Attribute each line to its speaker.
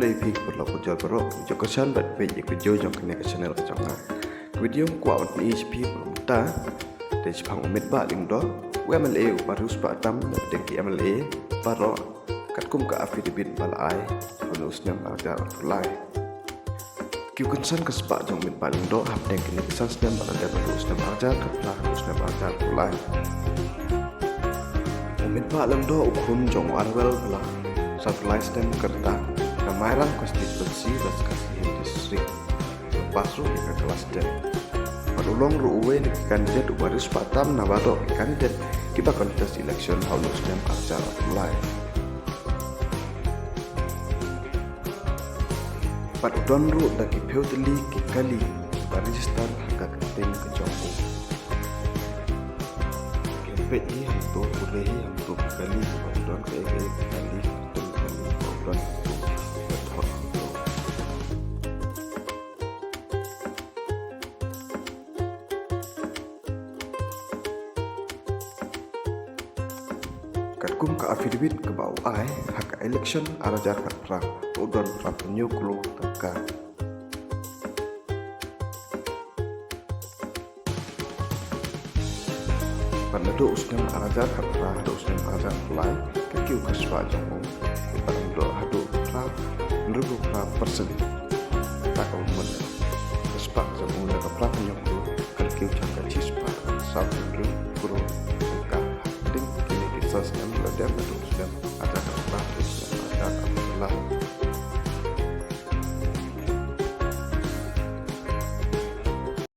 Speaker 1: mulai phi của lộc của bro cho có sẵn bật về những video trong cái channel của chúng ta video của ini phi của ta để phẳng mệt bạ đừng đó MLA baru sepatam dan MLA baro kat kum ka affidavit balai bonusnya ada fulai kiu konsen ke sepak jong mid paling do hab dan kini kesan sedang ada bonusnya ada kapla bonusnya ada fulai mid paling do ukun jong arwel bala satellite stem kerta kamairang konstitusi kasih distrik pasu ke kelas dan Padulong ruwe kandidat baru sepatam nabato kandidat kita kontes election halus dan acara mulai. Padudon ru daki pewteli kali register hak keting kejongku. Kepet ini hantu boleh hantu kali padudon kali keting kali padudon. Kum ke affidavit ke bawah hak election arajar kat perang udon rapunyu kulu teka pada do usnem arajar kat perang do usnem arajar mulai kekiu keswa jangong pada do hadu pra nrubu pra persen tak umum kespak jangong ke perang penyokulu kekiu jangka cispa satu kuru teka ding kini kisah sedang dan sudah ada kesempatan yang ada adalah